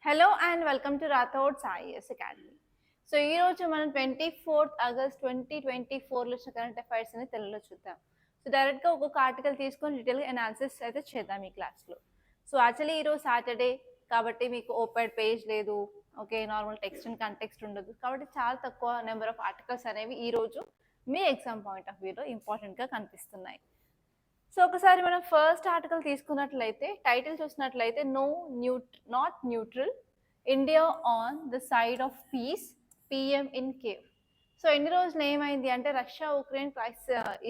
Hello and welcome to Rathod's IAS academy. సో ఈ రోజు మనం 24th ఆగస్ట్ 2024లో వచ్చిన కరెంట్ అఫైర్స్ అని తెలుగులో చూద్దాం. సో డైరెక్ట్గా ఒక్కొక్క ఆర్టికల్ తీసుకొని డీటెయిల్గా అనాలిసిస్ అయితే చేద్దాం ఈ క్లాస్లో. సో యాక్చువల్లీ ఈరోజు సాటర్డే కాబట్టి మీకు ఓపెన్ పేజ్ లేదు, okay, normal text and context ఉండదు కాబట్టి చాలా తక్కువ నెంబర్ ఆఫ్ ఆర్టికల్స్ అనేవి ఈరోజు మీ ఎగ్జామ్ పాయింట్ ఆఫ్ వ్యూలో ఇంపార్టెంట్గా కనిపిస్తున్నాయి. సో ఒకసారి మనం ఫస్ట్ ఆర్టికల్ తీసుకున్నట్లయితే టైటిల్ చూసినట్లయితే not neutral India on the side of piece PM in cave. So ఎన్ని రోజులు ఏమైంది అంటే రష్యా ఉక్రెయిన్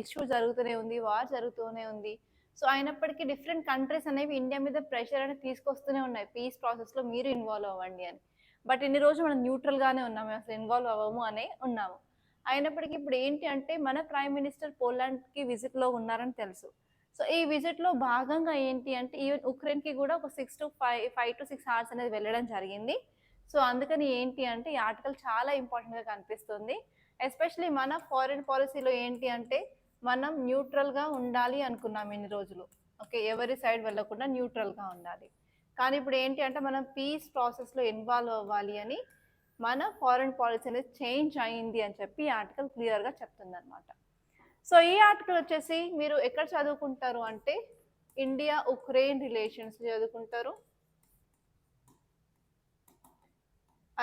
ఇష్యూ జరుగుతూనే ఉంది, వార్ జరుగుతూనే ఉంది. సో అయినప్పటికీ డిఫరెంట్ కంట్రీస్ అనేవి ఇండియా మీద ప్రెషర్ అనేది తీసుకొస్తూనే ఉన్నాయి, పీస్ ప్రాసెస్లో మీరు ఇన్వాల్వ్ అవ్వండి అని. బట్ ఇన్ని రోజులు మనం న్యూట్రల్గానే ఉన్నాము, అసలు ఇన్వాల్వ్ అవ్వము అనే ఉన్నాము. అయినప్పటికీ ఇప్పుడు ఏంటి అంటే మన ప్రైమ్ మినిస్టర్ పోలాండ్కి విజిట్లో ఉన్నారని తెలుసు. సో ఈ విజిట్లో భాగంగా ఏంటి అంటే ఈవెన్ ఉక్రెయిన్కి కూడా ఒక 5 to 6 hours అనేది వెళ్ళడం జరిగింది. సో అందుకని ఏంటి అంటే ఈ ఆర్టికల్ చాలా ఇంపార్టెంట్గా కనిపిస్తుంది. ఎస్పెషలీ మన ఫారిన్ పాలసీలో ఏంటి అంటే మనం న్యూట్రల్గా ఉండాలి అనుకున్నాం ఇన్ని రోజులు, ఓకే, ఎవరి సైడ్ వెళ్ళకుండా న్యూట్రల్గా ఉండాలి. కానీ ఇప్పుడు ఏంటి అంటే మనం పీస్ ప్రాసెస్లో ఇన్వాల్వ్ అవ్వాలి అని మన ఫారిన్ పాలసీ అనేది చేంజ్ అయింది అని చెప్పి ఈ ఆర్టికల్ క్లియర్గా చెప్తుంది అనమాట. సో ఈ ఆర్టికల్ వచ్చేసి మీరు ఎక్కడ చదువుకుంటారు అంటే ఇండియా ఉక్రెయిన్ రిలేషన్స్ చదువుకుంటారు,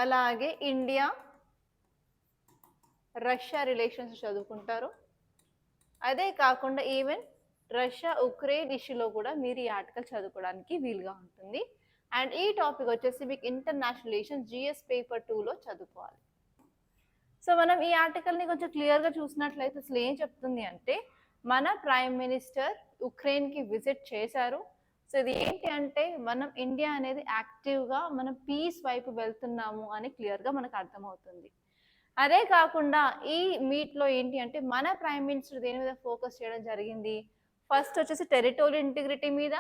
అలాగే ఇండియా రష్యా రిలేషన్స్ చదువుకుంటారు. అదే కాకుండా ఈవెన్ రష్యా ఉక్రెయిన్ ఇష్యూలో కూడా మీరు ఈ ఆర్టికల్ చదువుకోవడానికి వీలుగా ఉంటుంది. అండ్ ఈ టాపిక్ వచ్చేసి మీకు ఇంటర్నేషనల్ రిలేషన్స్ జిఎస్ పేపర్ 2లో చదువుకోవాలి. సో మనం ఈ ఆర్టికల్ని కొంచెం క్లియర్గా చూసినట్లయితే అసలు ఏం చెప్తుంది అంటే మన ప్రైమ్ మినిస్టర్ ఉక్రెయిన్కి విజిట్ చేశారు. సో ఇది ఏంటి అంటే మనం ఇండియా అనేది యాక్టివ్గా మనం పీస్ వైపు వెళ్తున్నాము అని క్లియర్గా మనకు అర్థమవుతుంది. అదే కాకుండా ఈ మీట్లో ఏంటి అంటే మన ప్రైమ్ మినిస్టర్ దేని మీద ఫోకస్ చేయడం జరిగింది, ఫస్ట్ వచ్చేసి టెరిటోరియల్ ఇంటిగ్రిటీ మీద,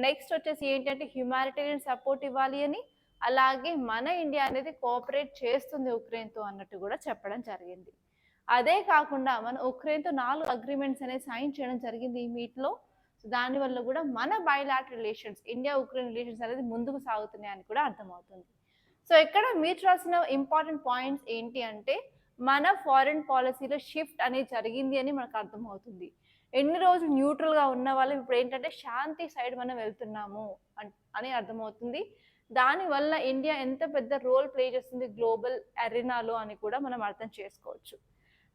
నెక్స్ట్ వచ్చేసి ఏంటి అంటే హ్యుమానిటేరియన్ సపోర్ట్ ఇవ్వాలి అని, అలాగే మన ఇండియా అనేది కోఆపరేట్ చేస్తుంది ఉక్రెయిన్తో అన్నట్టు కూడా చెప్పడం జరిగింది. అదే కాకుండా మన ఉక్రెయిన్తో 4 అగ్రిమెంట్స్ అనేది సైన్ చేయడం జరిగింది ఈ మీట్లో. దానివల్ల కూడా మన bilateral relations India Ukraine relations అనేది ముందుకు సాగుతున్నాయని కూడా అర్థమవుతుంది. సో ఇక్కడ మీరు చూడాల్సిన ఇంపార్టెంట్ పాయింట్స్ ఏంటి అంటే మన ఫారిన్ పాలసీలో షిఫ్ట్ అనేది జరిగింది అని మనకు అర్థమవుతుంది. ఎన్ని రోజులు న్యూట్రల్గా ఉన్న వాళ్ళు ఇప్పుడు ఏంటంటే శాంతి సైడ్ మనం వెళ్తున్నాము అని అర్థమవుతుంది. దానివల్ల ఇండియా ఎంత పెద్ద రోల్ ప్లే చేస్తుంది గ్లోబల్ అరీనాలో అని కూడా మనం అర్థం చేసుకోవచ్చు.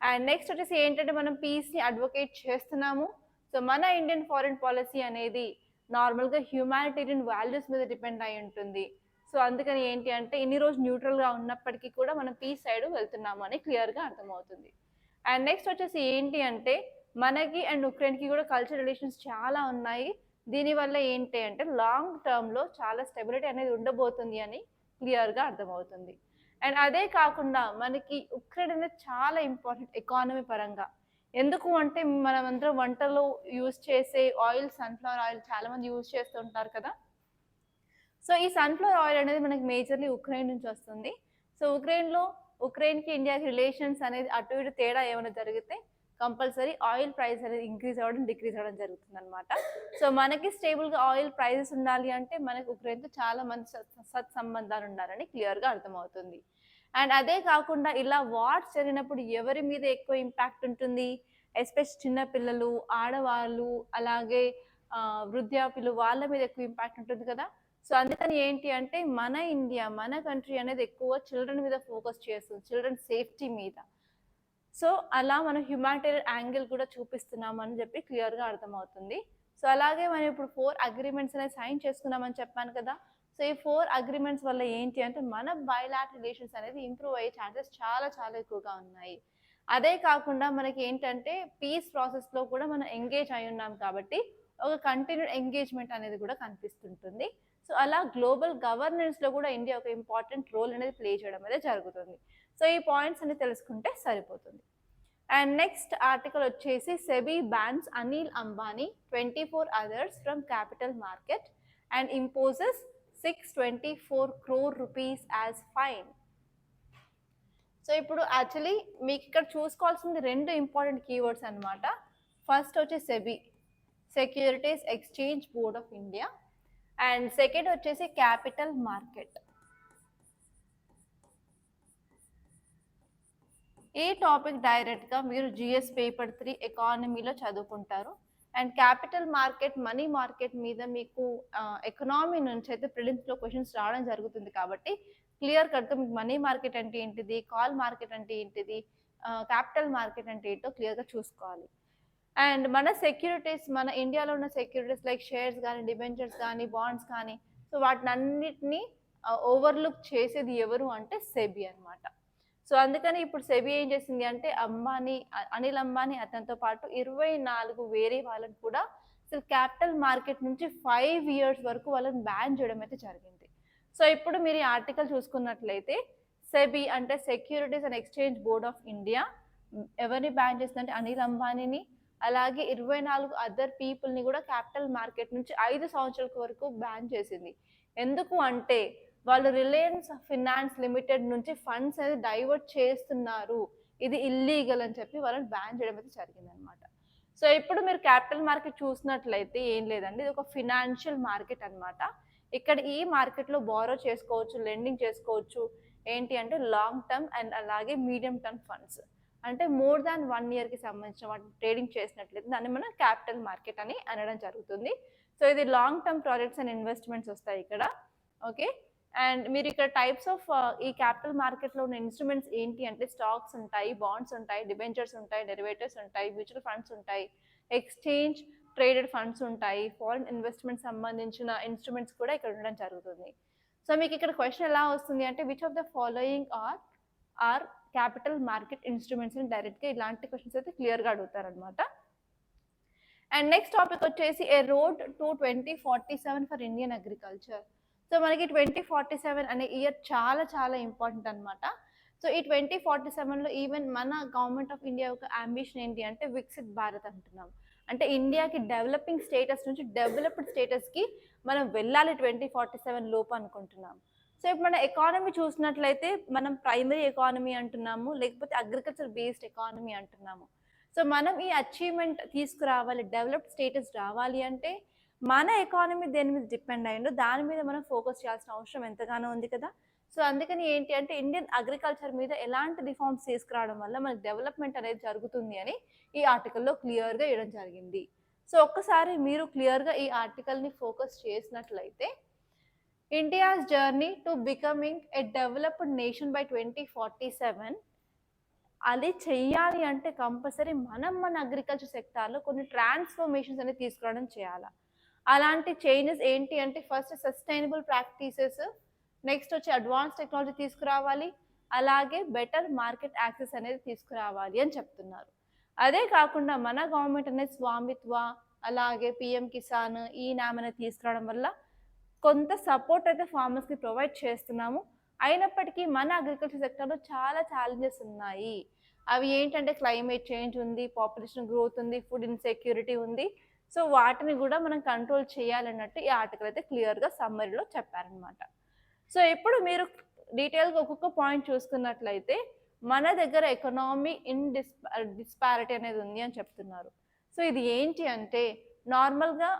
అండ్ నెక్స్ట్ వచ్చేసి ఏంటంటే మనం పీస్ని అడ్వకేట్ చేస్తున్నాము. సో మన ఇండియన్ ఫారిన్ పాలసీ అనేది నార్మల్గా హ్యూమానిటేరియన్ వాల్యూస్ మీద డిపెండ్ అయి ఉంటుంది. సో అందుకని ఏంటి అంటే ఇన్ని రోజు న్యూట్రల్గా ఉన్నప్పటికీ కూడా మనం పీస్ సైడ్ వెళ్తున్నాము అని క్లియర్గా అర్థమవుతుంది. అండ్ నెక్స్ట్ వచ్చేసి ఏంటి అంటే మనకి అండ్ ఉక్రెయిన్కి కూడా కల్చర్ రిలేషన్స్ చాలా ఉన్నాయి. దీనివల్ల ఏంటి అంటే లాంగ్ టర్మ్లో చాలా స్టెబిలిటీ అనేది ఉండబోతుంది అని క్లియర్గా అర్థమవుతుంది. అండ్ అదే కాకుండా మనకి ఉక్రెయిన్ అనేది చాలా ఇంపార్టెంట్ ఎకానమీ పరంగా. ఎందుకు అంటే మనమందరం వంటలో యూజ్ చేసే ఆయిల్ సన్ఫ్లవర్ ఆయిల్ చాలామంది యూజ్ చేస్తుంటారు కదా. సో ఈ సన్ఫ్లవర్ ఆయిల్ అనేది మనకి మేజర్లీ ఉక్రెయిన్ నుంచి వస్తుంది. సో ఉక్రెయిన్కి ఇండియాకి రిలేషన్స్ అనేది అటు ఇటు తేడా ఏమైనా జరిగితే కంపల్సరీ ఆయిల్ ప్రైస్ అనేది ఇంక్రీజ్ అవ్వడం డిక్రీజ్ అవ్వడం జరుగుతుంది అనమాట. సో మనకి స్టేబుల్గా ఆయిల్ ప్రైజెస్ ఉండాలి అంటే మనకి ఉక్రెయిన్తో చాలా మంచి సత్సంబంధాలు ఉండాలని క్లియర్గా అర్థమవుతుంది. అండ్ అదే కాకుండా ఇలా వార్స్ జరిగినప్పుడు ఎవరి మీద ఎక్కువ ఇంపాక్ట్ ఉంటుంది, ఎస్పెషల్ చిన్నపిల్లలు, ఆడవాళ్ళు, అలాగే వృద్ధాప్యులు, వాళ్ళ మీద ఎక్కువ ఇంపాక్ట్ ఉంటుంది కదా. సో అందుకని ఏంటి అంటే మన ఇండియా మన కంట్రీ అనేది ఎక్కువ చిల్డ్రన్ మీద ఫోకస్ చేస్తుంది, చిల్డ్రన్ సేఫ్టీ మీద. సో అలా మనం హ్యుమానిటేరియన్ యాంగిల్ కూడా చూపిస్తున్నాం అని చెప్పి క్లియర్గా అర్థమవుతుంది. సో అలాగే మనం ఇప్పుడు 4 అగ్రిమెంట్స్ అనేది సైన్ చేసుకున్నామని చెప్పాను కదా. సో ఈ 4 అగ్రిమెంట్స్ వల్ల ఏంటి అంటే మన బైలాటరల్ రిలేషన్స్ అనేది ఇంప్రూవ్ అయ్యే ఛాన్సెస్ చాలా చాలా ఎక్కువగా ఉన్నాయి. అదే కాకుండా మనకి ఏంటంటే పీస్ ప్రాసెస్లో కూడా మనం ఎంగేజ్ అయి ఉన్నాం కాబట్టి ఒక కంటిన్యూడ్ ఎంగేజ్మెంట్ అనేది కూడా కనిపిస్తుంటుంది. సో అలా గ్లోబల్ గవర్నెన్స్లో కూడా ఇండియా ఒక ఇంపార్టెంట్ రోల్ అనేది ప్లే చేయడం అనేది జరుగుతుంది. సో ఈ పాయింట్స్ అన్ని తెలుసుకుంటే సరిపోతుంది. అండ్ నెక్స్ట్ ఆర్టికల్ వచ్చేసి SEBI bans Anil Ambani 24 others from capital market and imposes 624 crore rupees as fine. So ఇప్పుడు యాక్చువల్లీ మీకు ఇక్కడ చూసుకోవాల్సింది 2 ఇంపార్టెంట్ కీవర్డ్స్ అనమాట. ఫస్ట్ వచ్చి SEBI, securities exchange board of India, and second వచ్చేసి క్యాపిటల్ మార్కెట్. ఈ టాపిక్ డైరెక్ట్గా మీరు జిఎస్ పేపర్ 3 ఎకానమీలో చదువుకుంటారు. And capital market, money market మీద మీకు ఎకనామీ నుంచి అయితే ప్రిలిమ్స్లో క్వశ్చన్స్ రావడం జరుగుతుంది కాబట్టి క్లియర్ కట్గా మీకు మనీ మార్కెట్ అంటే ఏంటిది, కాల్ మార్కెట్ అంటే ఏంటిది, క్యాపిటల్ మార్కెట్ అంటే ఏంటో క్లియర్గా చూసుకోవాలి. అండ్ మన సెక్యూరిటీస్, మన ఇండియాలో ఉన్న సెక్యూరిటీస్ లైక్ షేర్స్ కానీ, డిబెంచర్స్ కానీ, బాండ్స్ కానీ, సో వాటిని అన్నిటినీ ఓవర్లుక్ చేసేది ఎవరు అంటే సెబీ అనమాట. సో అందుకని ఇప్పుడు సెబీ ఏం చేసింది అంటే అనిల్ అంబానీ అతనితో పాటు 24 వేరే వాళ్ళని కూడా అసలు క్యాపిటల్ మార్కెట్ నుంచి 5 years వరకు వాళ్ళని బ్యాన్ చేయడం అయితే జరిగింది. సో ఇప్పుడు మీరు ఈ ఆర్టికల్ చూసుకున్నట్లయితే సెబీ అంటే securities and exchange board of India ఎవరిని బ్యాన్ చేసిందంటే అనిల్ అంబానీని, అలాగే 24 అదర్ పీపుల్ని కూడా క్యాపిటల్ మార్కెట్ నుంచి 5 సంవత్సరాల వరకు బ్యాన్ చేసింది. ఎందుకు అంటే వాళ్ళు రిలయన్స్ ఫినాన్స్ లిమిటెడ్ నుంచి ఫండ్స్ అనేది డైవర్ట్ చేస్తున్నారు, ఇది ఇల్లీగల్ అని చెప్పి వాళ్ళని బ్యాన్ చేయడం అయితే జరిగిందనమాట. సో ఇప్పుడు మీరు క్యాపిటల్ మార్కెట్ చూసినట్లయితే ఏం లేదండి, ఇది ఒక ఫినాన్షియల్ మార్కెట్ అనమాట. ఇక్కడ ఈ మార్కెట్లో బారో చేసుకోవచ్చు, లెండింగ్ చేసుకోవచ్చు, ఏంటి అంటే లాంగ్ టర్మ్ అండ్ అలాగే మీడియం టర్మ్ ఫండ్స్, అంటే మోర్ దాన్ 1 yearకి సంబంధించిన వాటిని ట్రేడింగ్ చేసినట్లయితే దాన్ని మనం క్యాపిటల్ మార్కెట్ అని అనడం జరుగుతుంది. సో ఇది long term projects and investments వస్తాయి ఇక్కడ. ఓకే, అండ్ మీరు ఇక్కడ టైప్స్ ఆఫ్ ఈ క్యాపిటల్ మార్కెట్లో ఉన్న ఇన్స్ట్రుమెంట్స్ ఏంటి అంటే స్టాక్స్ ఉంటాయి, బాండ్స్ ఉంటాయి, డిబెంచర్స్ ఉంటాయి, డెరివేటివ్స్ ఉంటాయి, మ్యూచువల్ ఫండ్స్ ఉంటాయి, ఎక్స్చేంజ్ ట్రేడెడ్ ఫండ్స్ ఉంటాయి, ఫారిన్ ఇన్వెస్ట్మెంట్ సంబంధించిన ఇన్స్ట్రుమెంట్స్ కూడా ఇక్కడ ఉండడం జరుగుతుంది. సో మీకు ఇక్కడ క్వశ్చన్ ఎలా వస్తుంది అంటే which of the following are capital market instruments అని డైరెక్ట్గా ఇలాంటి క్వశ్చన్స్ అయితే క్లియర్గా అడుగుతారనమాట. అండ్ నెక్స్ట్ టాపిక్ వచ్చేసి a road to 2047 for Indian agriculture. So మనకి 2047 అనే ఇయర్ చాలా చాలా ఇంపార్టెంట్ అనమాట. సో ఈ 2047లో ఈవెన్ మన గవర్నమెంట్ ఆఫ్ ఇండియా యొక్క అంబిషన్ ఏంటి అంటే వికసిత్ భారత్ అంటున్నాం. అంటే ఇండియాకి డెవలపింగ్ స్టేటస్ నుంచి డెవలప్డ్ స్టేటస్కి మనం వెళ్ళాలి 2047 లోపు అనుకుంటున్నాం. సో ఇప్పుడు మన ఎకానమీ చూసినట్లయితే మనం ప్రైమరీ ఎకానమీ అంటున్నాము, లేకపోతే అగ్రికల్చర్ బేస్డ్ ఎకానమీ అంటున్నాము. సో మనం ఈ అచీవ్మెంట్ తీసుకురావాలి, డెవలప్డ్ స్టేటస్ రావాలి అంటే మన ఎకానమీ దేని మీద డిపెండ్ అయ్యిందో దాని మీద మనం ఫోకస్ చేయాల్సిన అవసరం ఎంతగానో ఉంది కదా. సో అందుకని ఏంటి అంటే ఇండియన్ అగ్రికల్చర్ మీద ఎలాంటి రిఫార్మ్స్ తీసుకురావడం వల్ల మనకి డెవలప్మెంట్ అనేది జరుగుతుంది అని ఈ ఆర్టికల్లో క్లియర్గా ఇవ్వడం జరిగింది. సో ఒక్కసారి మీరు క్లియర్గా ఈ ఆర్టికల్ని ఫోకస్ చేసినట్లయితే India's journey to becoming a developed nation by 2047 అది చెయ్యాలి అంటే కంపల్సరీ మన అగ్రికల్చర్ సెక్టార్లో కొన్ని ట్రాన్స్ఫర్మేషన్స్ అనేది తీసుకురావడం చేయాలి. అలాంటి చేంజెస్ ఏంటి అంటే ఫస్ట్ సస్టైనబుల్ ప్రాక్టీసెస్, నెక్స్ట్ వచ్చి అడ్వాన్స్ టెక్నాలజీ తీసుకురావాలి, అలాగే బెటర్ మార్కెట్ యాక్సెస్ అనేది తీసుకురావాలి అని చెప్తున్నారు. అదే కాకుండా మన గవర్నమెంట్ అనేది స్వామిత్వ, అలాగే పిఎం కిసాన్, ఈ నామ్ అనేది తీసుకురావడం వల్ల కొంత సపోర్ట్ అయితే ఫార్మర్స్కి ప్రొవైడ్ చేస్తున్నాము. అయినప్పటికీ మన అగ్రికల్చర్ సెక్టర్లో చాలా ఛాలెంజెస్ ఉన్నాయి. అవి ఏంటంటే క్లైమేట్ చేంజ్ ఉంది, పాపులేషన్ గ్రోత్ ఉంది, ఫుడ్ ఇన్సెక్యూరిటీ ఉంది. సో వాటిని కూడా మనం కంట్రోల్ చేయాలన్నట్టు ఈ ఆర్టికల్ అయితే క్లియర్గా సమ్మరీలో చెప్పారనమాట. సో ఇప్పుడు మీరు డీటెయిల్గా ఒక్కొక్క పాయింట్ చూసుకున్నట్లయితే మన దగ్గర ఎకనామీ డిస్పారిటీ అనేది ఉంది అని చెప్తున్నారు. సో ఇది ఏంటి అంటే నార్మల్గా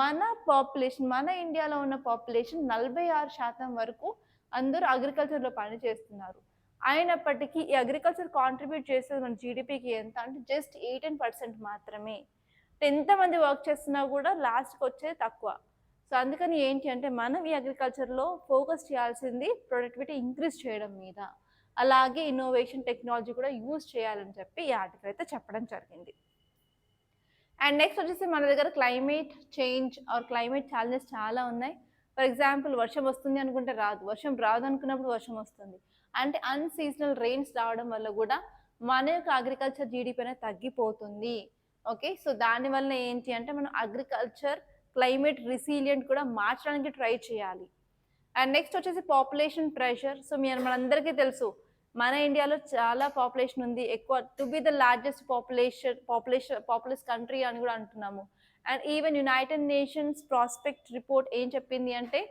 మన పాపులేషన్, మన ఇండియాలో ఉన్న పాపులేషన్ 46% వరకు అందరూ అగ్రికల్చర్లో పని చేస్తున్నారు. అయినప్పటికీ ఈ అగ్రికల్చర్ కాంట్రిబ్యూట్ చేసేది మన జీడిపికి ఎంత అంటే జస్ట్ 18% మాత్రమే. ఎంతమంది వర్క్ చేస్తున్నా కూడా లాస్ట్కి వచ్చేది తక్కువ. సో అందుకని ఏంటి అంటే మనం ఈ అగ్రికల్చర్లో ఫోకస్ చేయాల్సింది ప్రొడక్టివిటీ ఇంక్రీజ్ చేయడం మీద, అలాగే ఇన్నోవేషన్ టెక్నాలజీ కూడా యూజ్ చేయాలని చెప్పి ఈ ఆర్టికల్ అయితే చెప్పడం జరిగింది. అండ్ నెక్స్ట్ వచ్చేసి మన దగ్గర climate change or climate challenges చాలా ఉన్నాయి. ఫర్ ఎగ్జాంపుల్ వర్షం వస్తుంది అనుకుంటే రాదు, వర్షం రాదు అనుకున్నప్పుడు వర్షం వస్తుంది. అంటే అన్సీజనల్ రెయిన్స్ రావడం వల్ల కూడా మన యొక్క అగ్రికల్చర్ జీడిపి అనేది తగ్గిపోతుంది. ఓకే, సో దానివల్ల ఏంటి అంటే మనం అగ్రికల్చర్ క్లైమేట్ రిసీలియంట్ కూడా మార్చడానికి ట్రై చేయాలి. అండ్ నెక్స్ట్ వచ్చేసి పాపులేషన్ ప్రెషర్. సో మనందరికీ తెలుసు మన ఇండియాలో చాలా పాపులేషన్ ఉంది, ఎక్కువ, to be the largest populous country అని కూడా అంటున్నాము. And even United nations prospect report ఏం చెప్పింది అంటే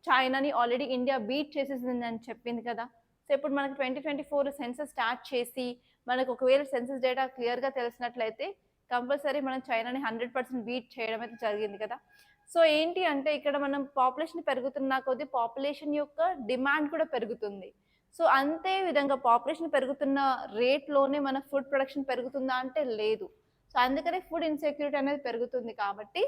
చైనాని ఆల్రెడీ ఇండియా బీట్ చేసేసింది అని చెప్పింది కదా. సో ఇప్పుడు మనకి 2024 సెన్సస్ స్టార్ట్ చేసి మనకు ఒకవేళ సెన్సస్ డేటా క్లియర్గా తెలిసినట్లయితే కంపల్సరీ మనం చైనాని 100% బీట్ చేయడం అయితే జరిగింది కదా. సో ఏంటి అంటే ఇక్కడ మనం పాపులేషన్ పెరుగుతున్న కొద్దీ పాపులేషన్ యొక్క డిమాండ్ కూడా పెరుగుతుంది. సో అంతే విధంగా పాపులేషన్ పెరుగుతున్న రేట్లోనే మన ఫుడ్ ప్రొడక్షన్ పెరుగుతుందా అంటే లేదు. సో అందుకనే ఫుడ్ ఇన్సెక్యూరిటీ అనేది పెరుగుతుంది కాబట్టి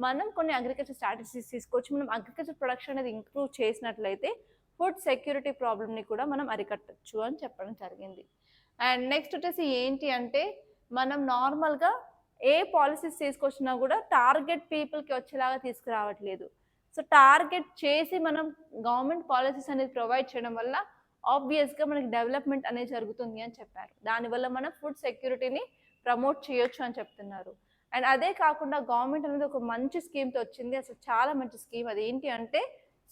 మనం కొన్ని అగ్రికల్చర్ స్ట్రాటజీస్ తీసుకోవచ్చు. మనం అగ్రికల్చర్ ప్రొడక్షన్ అనేది ఇంప్రూవ్ చేసినట్లయితే ఫుడ్ సెక్యూరిటీ ప్రాబ్లమ్ని కూడా మనం అరికట్టచ్చు అని చెప్పడం జరిగింది. అండ్ నెక్స్ట్ వచ్చేసి ఏంటి అంటే మనం నార్మల్గా ఏ పాలసీస్ తీసుకొచ్చినా కూడా టార్గెట్ పీపుల్కి వచ్చేలాగా తీసుకురావట్లేదు. సో టార్గెట్ చేసి మనం గవర్నమెంట్ పాలసీస్ అనేది ప్రొవైడ్ చేయడం వల్ల ఆబ్వియస్గా మనకి డెవలప్మెంట్ అనేది జరుగుతుంది అని చెప్పారు. దానివల్ల మనం ఫుడ్ సెక్యూరిటీని ప్రమోట్ చేయొచ్చు అని చెప్తున్నారు. అండ్ అదే కాకుండా గవర్నమెంట్ అనేది ఒక మంచి స్కీమ్తో వచ్చింది, అసలు చాలా మంచి స్కీమ్. అది ఏంటి అంటే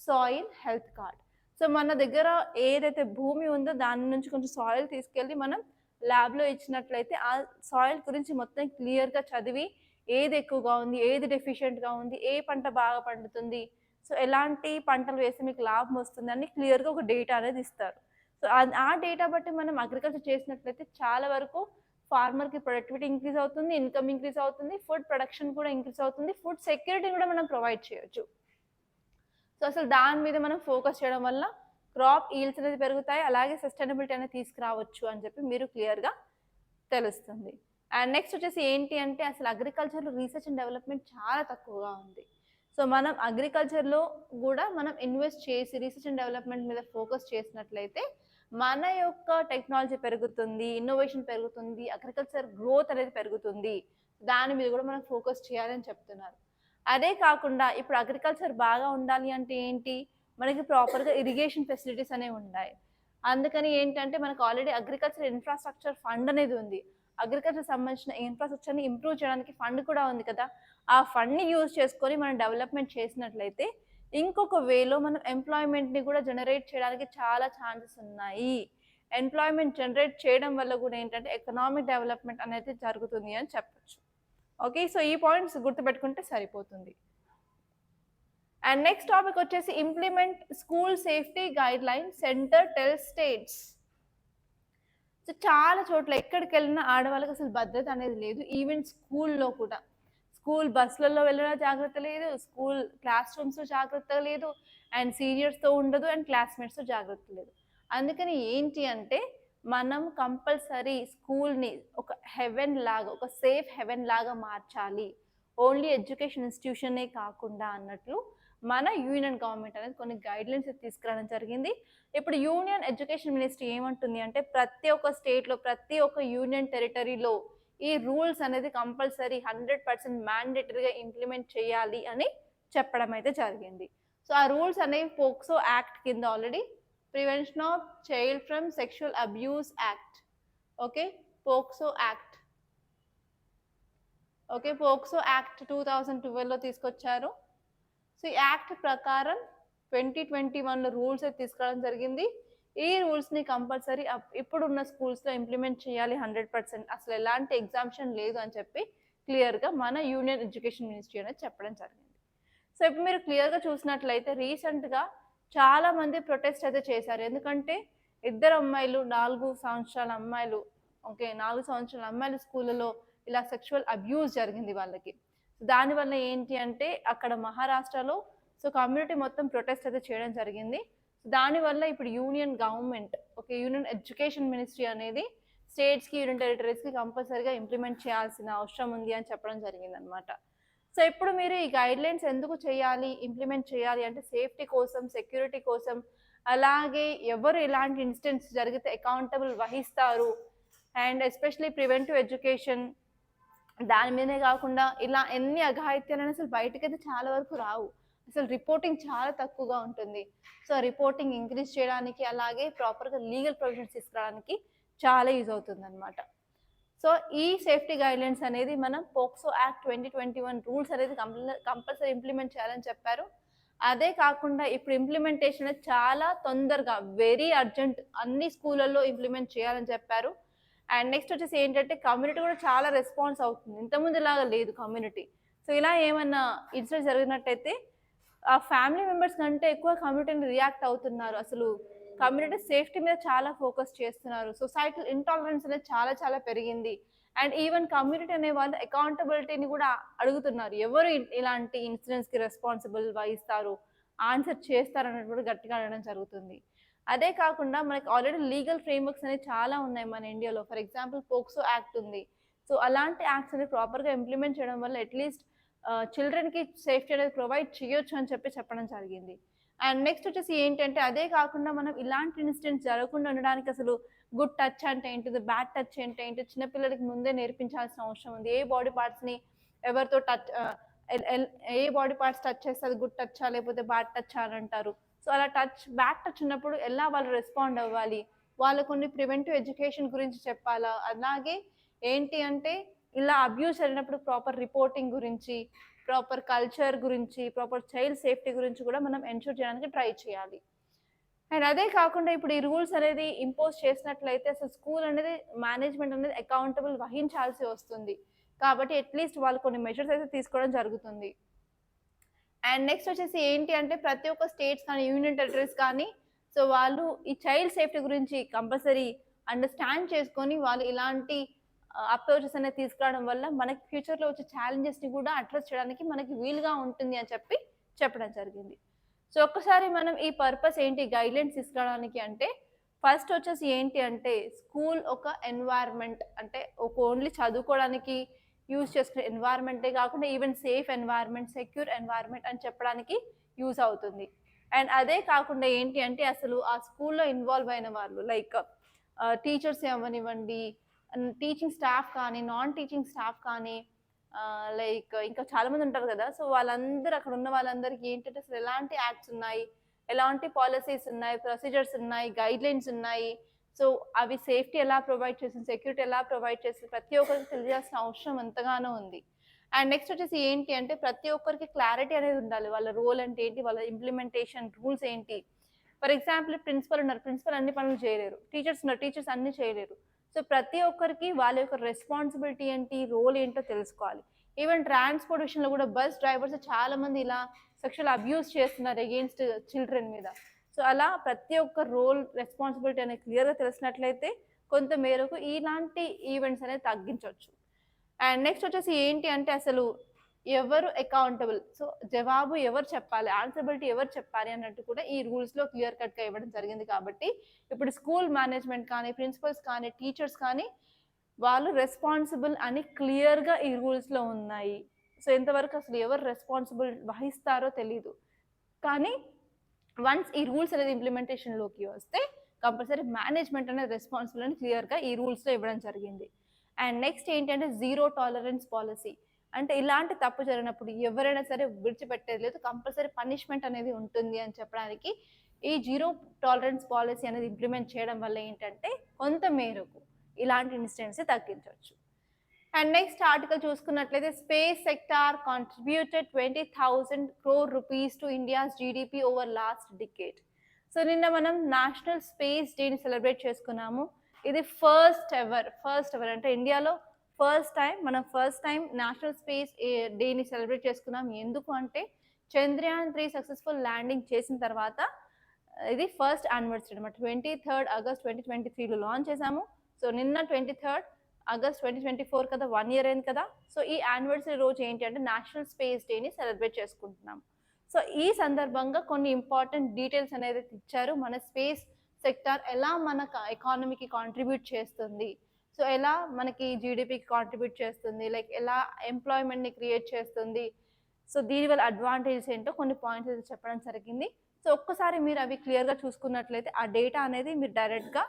సాయిల్ హెల్త్ కార్డ్. సో మన దగ్గర ఏదైతే భూమి ఉందో దాని నుంచి కొంచెం సాయిల్ తీసుకెళ్ళి మనం ల్యాబ్లో ఇచ్చినట్లయితే ఆ సాయిల్ గురించి మొత్తం క్లియర్గా చదివి ఏది ఎక్కువగా ఉంది, ఏది డెఫిషియెంట్గా ఉంది, ఏ పంట బాగా పండుతుంది, సో ఎలాంటి పంటలు వేస్తే మీకు లాభం వస్తుంది అని క్లియర్గా ఒక డేటా అనేది ఇస్తారు. సో ఆ డేటా బట్టి మనం అగ్రికల్చర్ చేసినట్లయితే చాలా వరకు ఫార్మర్కి ప్రొడక్టివిటీ ఇంక్రీజ్ అవుతుంది, ఇన్కమ్ ఇంక్రీజ్ అవుతుంది, ఫుడ్ ప్రొడక్షన్ కూడా ఇంక్రీజ్ అవుతుంది, ఫుడ్ సెక్యూరిటీ కూడా మనం ప్రొవైడ్ చేయొచ్చు. సో అసలు దాని మీద మనం ఫోకస్ చేయడం వల్ల క్రాప్ ఈల్డ్స్ అనేది పెరుగుతాయి, అలాగే సస్టైనబిలిటీ అనేది తీసుకురావచ్చు అని చెప్పి మీరు క్లియర్గా తెలుస్తుంది. అండ్ నెక్స్ట్ వచ్చేసి ఏంటి అంటే అసలు అగ్రికల్చర్లో రీసెర్చ్ అండ్ డెవలప్మెంట్ చాలా తక్కువగా ఉంది. సో మనం అగ్రికల్చర్లో కూడా మనం ఇన్వెస్ట్ చేసి రీసెర్చ్ అండ్ డెవలప్మెంట్ మీద ఫోకస్ చేసినట్లయితే మన యొక్క టెక్నాలజీ పెరుగుతుంది, ఇన్నోవేషన్ పెరుగుతుంది, అగ్రికల్చర్ గ్రోత్ అనేది పెరుగుతుంది. దాని మీద కూడా మనం ఫోకస్ చేయాలని చెప్తున్నారు. అదే కాకుండా ఇప్పుడు అగ్రికల్చర్ బాగా ఉండాలి అంటే ఏంటి, మనకి ప్రాపర్గా ఇరిగేషన్ ఫెసిలిటీస్ అనేవి ఉన్నాయి. అందుకని ఏంటంటే మనకు ఆల్రెడీ అగ్రికల్చర్ ఇన్ఫ్రాస్ట్రక్చర్ ఫండ్ అనేది ఉంది. అగ్రికల్చర్ సంబంధించిన ఇన్ఫ్రాస్ట్రక్చర్ని ఇంప్రూవ్ చేయడానికి ఫండ్ కూడా ఉంది కదా. ఆ ఫండ్ని యూజ్ చేసుకొని మనం డెవలప్మెంట్ చేసినట్లయితే ఇంకొక వేలో మనం ఎంప్లాయ్మెంట్ని కూడా జనరేట్ చేయడానికి చాలా ఛాన్సెస్ ఉన్నాయి. ఎంప్లాయ్మెంట్ జనరేట్ చేయడం వల్ల కూడా ఏంటంటే ఎకనామిక్ డెవలప్మెంట్ అనేది జరుగుతుంది అని చెప్పచ్చు. ఓకే, సో ఈ పాయింట్స్ గుర్తుపెట్టుకుంటే సరిపోతుంది. అండ్ నెక్స్ట్ టాపిక్ వచ్చేసి implement school safety guide line centre tell states. So చాలా చోట్ల ఎక్కడికి వెళ్ళినా ఆడవాళ్ళకి అసలు భద్రత అనేది లేదు. ఈవెన్ స్కూల్లో కూడా స్కూల్ బస్సులలో వెళ్ళినా జాగ్రత్త లేదు, స్కూల్ క్లాస్ రూమ్స్లో జాగ్రత్త లేదు, అండ్ సీనియర్స్తో ఉండదు, అండ్ క్లాస్మేట్స్తో జాగ్రత్త లేదు. అందుకని ఏంటి అంటే మనం కంపల్సరీ స్కూల్ని ఒక హెవెన్ లాగా, ఒక సేఫ్ హెవెన్ లాగా మార్చాలి. ఓన్లీ ఎడ్యుకేషన్ ఇన్స్టిట్యూషనే కాకుండా అన్నట్లు మన యూనియన్ గవర్నమెంట్ అనేది కొన్ని గైడ్లైన్స్ తీసుకురావడం జరిగింది. ఇప్పుడు యూనియన్ ఎడ్యుకేషన్ మినిస్ట్రీ ఏమంటుంది అంటే ప్రతి ఒక్క స్టేట్లో, ప్రతి ఒక్క యూనియన్ టెరిటరీలో ఈ రూల్స్ అనేది కంపల్సరీ 100% మ్యాండేటరీగా ఇంప్లిమెంట్ చేయాలి అని చెప్పడం అయితే జరిగింది. సో ఆ రూల్స్ అనేవి పోక్సో యాక్ట్ కింద already prevention of child from sexual abuse act, okay, POCSO act, okay, POCSO act 2012లో తీసుకొచ్చారు. సో ఈ యాక్ట్ ప్రకారం 2021లో రూల్స్ అయితే తీసుకురావడం జరిగింది. ఈ రూల్స్ని కంపల్సరీ ఇప్పుడున్న స్కూల్స్లో ఇంప్లిమెంట్ చేయాలి 100%. అసలు ఎలాంటి ఎగ్జామ్షన్ లేదు అని చెప్పి క్లియర్గా మన యూనియన్ ఎడ్యుకేషన్ మినిస్ట్రీ అనేది చెప్పడం జరిగింది. సో ఇప్పుడు మీరు క్లియర్గా చూసినట్లయితే రీసెంట్గా చాలామంది ప్రొటెస్ట్ అయితే చేశారు. ఎందుకంటే 2 అమ్మాయిలు, 4 సంవత్సరాల అమ్మాయిలు, ఓకే, 4 సంవత్సరాల అమ్మాయిలు స్కూళ్ళలో ఇలా సెక్షువల్ అబ్యూస్ జరిగింది వాళ్ళకి. దానివల్ల ఏంటి అంటే అక్కడ మహారాష్ట్రలో సో కమ్యూనిటీ మొత్తం ప్రొటెస్ట్ అయితే చేయడం జరిగింది. దానివల్ల ఇప్పుడు union government, okay, union education ministry అనేది స్టేట్స్కి, యూనియన్ టెరిటరీస్కి కంపల్సరీగా ఇంప్లిమెంట్ చేయాల్సిన అవసరం ఉంది అని చెప్పడం జరిగింది అనమాట. సో ఇప్పుడు మీరు ఈ గైడ్లైన్స్ ఎందుకు చేయాలి, ఇంప్లిమెంట్ చేయాలి అంటే సేఫ్టీ కోసం, సెక్యూరిటీ కోసం, అలాగే ఎవరు ఇలాంటి ఇన్సిడెంట్స్ జరిగితే అకౌంటబుల్ వహిస్తారు, అండ్ ఎస్పెషలీ ప్రివెంటివ్ ఎడ్యుకేషన్ దాని మీదే కాకుండా ఇలా ఎన్ని అఘాయిత్యాలను అసలు బయటకైతే చాలా వరకు రావు. అసలు రిపోర్టింగ్ చాలా తక్కువగా ఉంటుంది. సో రిపోర్టింగ్ ఇంక్రీజ్ చేయడానికి, అలాగే ప్రాపర్గా లీగల్ ప్రొవిజన్స్ తీసుకురావడానికి చాలా యూజ్ అవుతుంది అనమాట. సో ఈ సేఫ్టీ గైడ్లైన్స్ అనేది మనం పోక్సో యాక్ట్ 2021 రూల్స్ అనేది కంపల్సరీ ఇంప్లిమెంట్ చేయాలని చెప్పారు. అదే కాకుండా ఇప్పుడు ఇంప్లిమెంటేషన్ అనేది చాలా తొందరగా, వెరీ అర్జెంట్ అన్ని స్కూళ్ళల్లో ఇంప్లిమెంట్ చేయాలని చెప్పారు. అండ్ నెక్స్ట్ వచ్చేసి ఏంటంటే కమ్యూనిటీ కూడా చాలా రెస్పాన్స్ అవుతుంది, ఇంతకుముందు ఇలాగా లేదు కమ్యూనిటీ. సో ఇలా ఏమన్నా ఇన్సిడెంట్ జరిగినట్టయితే ఆ ఫ్యామిలీ మెంబర్స్ కంటే ఎక్కువ కమ్యూనిటీని రియాక్ట్ అవుతున్నారు. అసలు కమ్యూనిటీ సేఫ్టీ మీద చాలా ఫోకస్ చేస్తున్నారు. సొసైటల్ ఇంటాలరెన్స్ అనేది చాలా చాలా పెరిగింది. అండ్ ఈవెన్ కమ్యూనిటీ అనే వాళ్ళు అకౌంటబిలిటీని కూడా అడుగుతున్నారు. ఎవరు ఇలాంటి ఇన్సిడెంట్స్కి రెస్పాన్సిబుల్ వహిస్తారు, ఆన్సర్ చేస్తారు అన్నట్టు కూడా గట్టిగా అడగడం జరుగుతుంది. అదే కాకుండా మనకి ఆల్రెడీ లీగల్ ఫ్రేమ్వర్క్స్ అనేవి చాలా ఉన్నాయి మన ఇండియాలో. ఫర్ ఎగ్జాంపుల్ పోక్సో యాక్ట్ ఉంది. సో అలాంటి యాక్ట్స్ అనేవి ప్రాపర్‌గా ఇంప్లిమెంట్ చేయడం వల్ల అట్‌లీస్ట్ చిల్డ్రన్‌కి సేఫ్టీ అనేది ప్రొవైడ్ చేయొచ్చు అని చెప్పడం జరిగింది. అండ్ నెక్స్ట్ వచ్చేసి ఏంటంటే అదే కాకుండా మనం ఇలాంటి ఇన్సిడెంట్స్ జరగకుండా ఉండడానికి అసలు గుడ్ టచ్ అంటే ఏంటిది, బ్యాడ్ టచ్ అంటే ఏంటి, చిన్న పిల్లలకి ముందే నేర్పించాల్సిన అవసరం ఉంది. ఏ బాడీ పార్ట్స్‌ని ఎవరితో touch L L A body parts touch చేస్తే అది గుడ్ టచ్చా లేకపోతే బ్యాడ్ టచ్చా అని అంటారు. సో అలా బ్యాడ్ టచ్ ఉన్నప్పుడు ఎలా వాళ్ళు రెస్పాండ్ అవ్వాలి, వాళ్ళకు కొన్ని ప్రివెంటివ్ ఎడ్యుకేషన్ గురించి చెప్పాలా, అలాగే ఏంటి అంటే ఇలా అబ్యూస్ జరిగినప్పుడు ప్రాపర్ రిపోర్టింగ్ గురించి, ప్రాపర్ కల్చర్ గురించి, ప్రాపర్ చైల్డ్ సేఫ్టీ గురించి కూడా మనం ఎన్షూర్ చేయడానికి ట్రై చేయాలి. అండ్ అదే కాకుండా ఇప్పుడు ఈ రూల్స్ అనేది ఇంపోజ్ చేసినట్లయితే అసలు స్కూల్ అనేది మేనేజ్మెంట్ అనేది అకౌంటబుల్ వహించాల్సి వస్తుంది. కాబట్టి అట్‌లీస్ట్ వాళ్ళు కొన్ని మెజర్స్ అయితే తీసుకోవడం జరుగుతుంది. అండ్ నెక్స్ట్ వచ్చేసి ఏంటి అంటే ప్రతి ఒక్క స్టేట్స్ కానీ, యూనియన్ టెరిటరీస్ కానీ సో వాళ్ళు ఈ చైల్డ్ సేఫ్టీ గురించి కంపల్సరీ అండర్‌స్టాండ్ చేసుకొని వాళ్ళు ఇలాంటి అప్రోచెస్ అనేది తీసుకురావడం వల్ల మనకి ఫ్యూచర్‌లో వచ్చే ఛాలెంజెస్‌ని కూడా అడ్రెస్ చేయడానికి మనకి వీలుగా ఉంటుంది అని చెప్పడం జరిగింది. సో ఒక్కసారి మనం ఈ పర్పస్ ఏంటి గైడ్‌లైన్స్ తీసుకురావడానికి అంటే ఫస్ట్ వచ్చేసి ఏంటి అంటే స్కూల్ ఒక ఎన్వైర్న్మెంట్ అంటే ఒక ఓన్లీ చదువుకోవడానికి యూజ్ చేసుకునే ఎన్వైర్న్మెంటే కాకుండా even safe environment, secure environment అని చెప్పడానికి యూజ్ అవుతుంది. అండ్ అదే కాకుండా ఏంటి అంటే అసలు ఆ స్కూల్‌లో ఇన్వాల్వ్ అయిన వాళ్ళు లైక్ టీచర్స్ అవ్వనివ్వండి, టీచింగ్ స్టాఫ్ కానీ, నాన్ టీచింగ్ స్టాఫ్ కానీ లైక్ ఇంకా చాలామంది ఉంటారు కదా! సో వాళ్ళందరూ అక్కడ ఉన్న వాళ్ళందరికీ ఏంటంటే అసలు ఎలాంటి యాక్ట్స్ ఉన్నాయి, ఎలాంటి పాలిసీస్ ఉన్నాయి, ప్రొసీజర్స్ ఉన్నాయి, గైడ్‌లైన్స్ ఉన్నాయి. సో అవి సేఫ్టీ ఎలా ప్రొవైడ్ చేసింది, సెక్యూరిటీ ఎలా ప్రొవైడ్ చేసింది ప్రతి ఒక్కరికి తెలియాల్సిన అవసరం ఎంతగానో ఉంది. అండ్ నెక్స్ట్ వచ్చేసి ఏంటి అంటే ప్రతి ఒక్కరికి క్లారిటీ అనేది ఉండాలి. వాళ్ళ రోల్ అంటే ఏంటి, వాళ్ళ ఇంప్లిమెంటేషన్ రూల్స్ ఏంటి. ఫర్ ఎగ్జాంపుల్ ప్రిన్సిపల్ ఉన్నారు. ప్రిన్సిపల్ అన్ని పనులు చేయలేరు. టీచర్స్ ఉన్నారు. టీచర్స్ అన్ని చేయలేరు. సో ప్రతి ఒక్కరికి వాళ్ళ యొక్క రెస్పాన్సిబిలిటీ ఏంటి, రోల్ ఏంటో తెలుసుకోవాలి. ఈవెన్ ట్రాన్స్‌పోర్ట్ విషయంలో కూడా బస్ డ్రైవర్స్ చాలా మంది ఇలా సెక్షువల్ అబ్యూస్ చేస్తున్నారు అగెయిన్స్ట్ చిల్డ్రన్ మీద. సో అలా ప్రతి ఒక్క రోల్, రెస్పాన్సిబిలిటీ అనేది క్లియర్‌గా తెలిసినట్లయితే కొంత మేరకు ఇలాంటి ఈవెంట్స్ అనేది తగ్గించొచ్చు. అండ్ నెక్స్ట్ వచ్చేసి ఏంటి అంటే అసలు ఎవరు అకౌంటబుల్, సో జవాబు ఎవరు చెప్పాలి, ఆన్సరబిలిటీ ఎవరు చెప్పాలి అన్నట్టు కూడా ఈ రూల్స్‌లో క్లియర్ కట్‌గా ఇవ్వడం జరిగింది కాబట్టి ఇప్పుడు స్కూల్ మేనేజ్మెంట్ కానీ, ప్రిన్సిపల్స్ కానీ, టీచర్స్ కానీ వాళ్ళు రెస్పాన్సిబుల్ అని క్లియర్‌గా ఈ రూల్స్‌లో ఉన్నాయి. సో ఇంతవరకు అసలు ఎవరు రెస్పాన్సిబుల్ వహిస్తారో తెలీదు. కానీ వన్స్ ఈ రూల్స్ అనేది ఇంప్లిమెంటేషన్‌లోకి వస్తే కంపల్సరీ మేనేజ్మెంట్ అనేది రెస్పాన్సిబుల్ అని క్లియర్‌గా ఈ రూల్స్‌లో ఇవ్వడం జరిగింది. అండ్ నెక్స్ట్ ఏంటంటే జీరో టాలరెన్స్ పాలసీ. అంటే ఇలాంటి తప్పు జరిగినప్పుడు ఎవరైనా సరే విడిచిపెట్టేది లేదు. కంపల్సరీ పనిష్మెంట్ అనేది ఉంటుంది అని చెప్పడానికి ఈ జీరో టాలరెన్స్ పాలసీ అనేది ఇంప్లిమెంట్ చేయడం వల్ల ఏంటంటే కొంత మేరకు ఇలాంటి ఇన్సిడెంట్స్ తగ్గించవచ్చు. అండ్ నెక్స్ట్ ఆర్టికల్ చూసుకున్నట్లయితే space sector contributed 20,000 crore rupees to India's GDP over last decade. So నిన్న మనం నేషనల్ స్పేస్ డేని సెలబ్రేట్ చేసుకున్నాము. ఇది ఫస్ట్ ఎవర్ అంటే ఇండియాలో ఫస్ట్ టైం నేషనల్ స్పేస్ డేని సెలబ్రేట్ చేసుకున్నాం. ఎందుకు అంటే చంద్రయాన్ 3 సక్సెస్ఫుల్ ల్యాండింగ్ చేసిన తర్వాత ఇది ఫస్ట్ యానివర్సరీ అనమాట. 23rd August 2023లో లాంచ్ చేసాము. సో నిన్న 23rd August 2024 కదా, 1 year అయింది కదా. సో ఈ యానివర్సరీ రోజు ఏంటి అంటే నేషనల్ స్పేస్ డేని సెలబ్రేట్ చేసుకుంటున్నాం. సో ఈ సందర్భంగా కొన్ని ఇంపార్టెంట్ డీటెయిల్స్ అనేది ఇచ్చారు. మన స్పేస్ సెక్టార్ ఎలా మన ఎకానమీకి కాంట్రిబ్యూట్ చేస్తుంది, సో ఎలా మనకి జీడిపికి కాంట్రిబ్యూట్ చేస్తుంది, లైక్ ఎలా ఎంప్లాయ్మెంట్ని క్రియేట్ చేస్తుంది, సో దీనివల్ల అడ్వాంటేజెస్ ఏంటో కొన్ని పాయింట్స్ అయితే చెప్పడం జరిగింది. సో ఒక్కసారి మీరు అవి క్లియర్గా చూసుకున్నట్లయితే ఆ డేటా అనేది మీరు డైరెక్ట్గా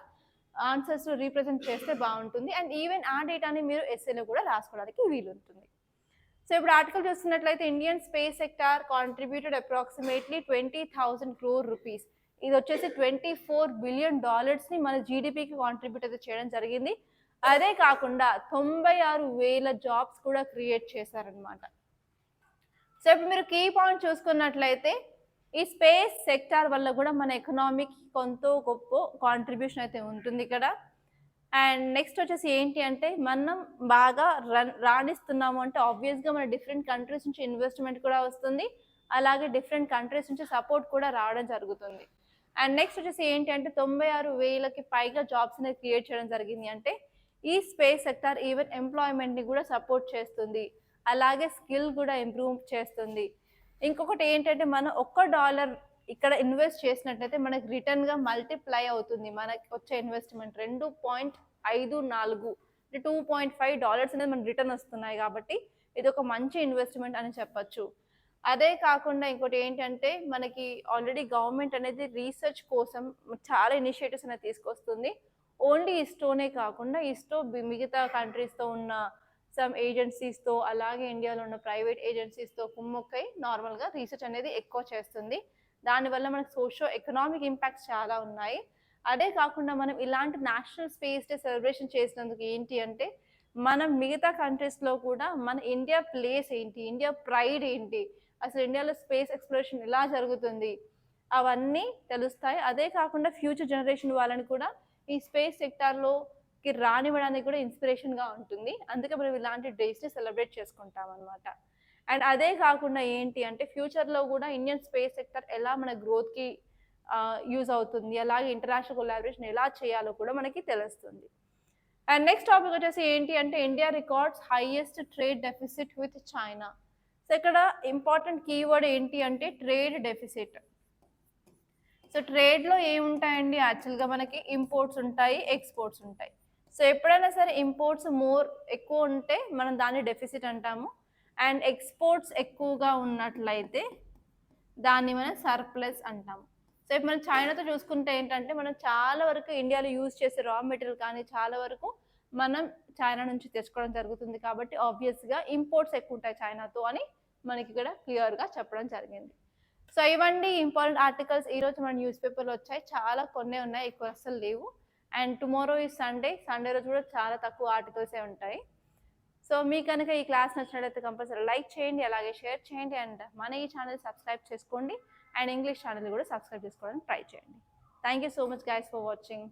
ఆన్సర్స్లో రీప్రజెంట్ చేస్తే బాగుంటుంది. అండ్ ఈవెన్ ఆ డేటాని మీరు ఎస్ఏలో కూడా రాసుకోవడానికి వీలుంటుంది. సో ఇప్పుడు ఆర్టికల్ చూస్తున్నట్లయితే Indian space sector contributed approximately 20,000 crore rupees. ఇది వచ్చేసి $24 billion మన జీడిపికి కాంట్రిబ్యూట్ అయితే చేయడం జరిగింది. అదే కాకుండా 96,000 జాబ్స్ కూడా క్రియేట్ చేశారనమాట. సో ఇప్పుడు మీరు కీ పాయింట్ చూసుకున్నట్లయితే ఈ స్పేస్ సెక్టార్ వల్ల కూడా మన ఎకనామీకి కొంత గొప్ప కాంట్రిబ్యూషన్ అయితే ఉంటుంది ఇక్కడ. అండ్ నెక్స్ట్ వచ్చేసి ఏంటి అంటే మనం బాగా రాణిస్తున్నాము అంటే ఆబ్వియస్గా మన డిఫరెంట్ కంట్రీస్ నుంచి ఇన్వెస్ట్మెంట్ కూడా వస్తుంది, అలాగే డిఫరెంట్ కంట్రీస్ నుంచి సపోర్ట్ కూడా రావడం జరుగుతుంది. అండ్ నెక్స్ట్ వచ్చేసి ఏంటి అంటే 96,000కి పైగా జాబ్స్ అనేది క్రియేట్ చేయడం జరిగింది. అంటే ఈ స్పేస్ సెక్టార్ ఈవెన్ ఎంప్లాయ్మెంట్ని కూడా సపోర్ట్ చేస్తుంది, అలాగే స్కిల్ కూడా ఇంప్రూవ్ చేస్తుంది. ఇంకొకటి ఏంటంటే మనం $1 ఇక్కడ ఇన్వెస్ట్ చేసినట్లయితే మనకి రిటర్న్గా మల్టిప్లై అవుతుంది. మనకి వచ్చే ఇన్వెస్ట్మెంట్ 2.54 $2.5 అనేది మనకి రిటర్న్ వస్తున్నాయి. కాబట్టి ఇది ఒక మంచి ఇన్వెస్ట్మెంట్ అని చెప్పచ్చు. అదే కాకుండా ఇంకోటి ఏంటంటే మనకి ఆల్రెడీ గవర్నమెంట్ అనేది రీసెర్చ్ కోసం చాలా ఇనిషియేటివ్స్ అనేది తీసుకొస్తుంది. ఓన్లీ ఇస్రోనే కాకుండా ఇస్రో మిగతా కంట్రీస్తో ఉన్న సమ్ ఏజెన్సీస్తో అలాగే ఇండియాలో ఉన్న ప్రైవేట్ ఏజెన్సీస్తో కుమ్మక్కై నార్మల్గా రీసెర్చ్ అనేది ఎక్కువ చేస్తుంది. దానివల్ల మనకు సోషో ఎకనామిక్ ఇంపాక్ట్స్ చాలా ఉన్నాయి. అదే కాకుండా మనం ఇలాంటి నేషనల్ స్పేస్ డే సెలబ్రేషన్ చేసినందుకు ఏంటి అంటే మనం మిగతా కంట్రీస్లో కూడా మన ఇండియా ప్లేస్ ఏంటి, ఇండియా ప్రైడ్ ఏంటి, అసలు ఇండియాలో స్పేస్ ఎక్స్ప్లోరేషన్ ఎలా జరుగుతుంది అవన్నీ తెలుస్తాయి. అదే కాకుండా ఫ్యూచర్ జనరేషన్ వాళ్ళని కూడా ఈ స్పేస్ సెక్టార్లోకి రానివ్వడానికి కూడా ఇన్స్పిరేషన్గా ఉంటుంది. అందుకే మనం ఇలాంటి డేస్ని సెలబ్రేట్ చేసుకుంటాం అనమాట. అండ్ అదే కాకుండా ఏంటి అంటే ఫ్యూచర్లో కూడా ఇండియన్ స్పేస్ సెక్టర్ ఎలా మన గ్రోత్కి యూజ్ అవుతుంది, అలాగే ఇంటర్నేషనల్ కొలాబరేషన్ ఎలా చేయాలో కూడా మనకి తెలుస్తుంది. అండ్ నెక్స్ట్ టాపిక్ వచ్చేసి ఏంటి అంటే India records highest trade deficit with China. So ఇక్కడ ఇంపార్టెంట్ కీవర్డ్ ఏంటి అంటే ట్రేడ్ డెఫిసిట్. సో ట్రేడ్లో ఏముంటాయండి, యాక్చువల్గా మనకి ఇంపోర్ట్స్ ఉంటాయి, ఎక్స్పోర్ట్స్ ఉంటాయి. సో ఎప్పుడైనా సరే ఇంపోర్ట్స్ ఎక్కువ ఉంటే మనం దాన్ని డెఫిసిట్ అంటాము. అండ్ ఎక్స్పోర్ట్స్ ఎక్కువగా ఉన్నట్లయితే దాన్ని మనం సర్ప్లస్ అంటాము. సో ఇప్పుడు మనం చైనాతో చూసుకుంటే ఏంటంటే మనం చాలా వరకు ఇండియాలో యూజ్ చేసే రా మెటీరియల్ కానీ చాలా వరకు మనం చైనా నుంచి తెచ్చుకోవడం జరుగుతుంది. కాబట్టి ఆబ్వియస్గా ఇంపోర్ట్స్ ఎక్కువ ఉంటాయి చైనాతో అని మనకి ఇక్కడ క్లియర్గా చెప్పడం జరిగింది. సో ఇవన్నీ ఇంపార్టెంట్ ఆర్టికల్స్ ఈరోజు మన న్యూస్ పేపర్లో వచ్చాయి. చాలా కొన్ని ఉన్నాయి, ఎక్కువ అసలు లేవు. అండ్ టుమారో ఈ సండే రోజు కూడా చాలా తక్కువ ఆర్టికల్సే ఉంటాయి. సో మీకు కనుక ఈ క్లాస్ నచ్చినట్లయితే కంపల్సరీ లైక్ చేయండి, అలాగే షేర్ చేయండి. అండ్ మన ఈ ఛానల్ సబ్స్క్రైబ్ చేసుకోండి. అండ్ ఇంగ్లీష్ ఛానల్ కూడా సబ్స్క్రైబ్ చేసుకోవడానికి ట్రై చేయండి. Thank you so much guys for watching.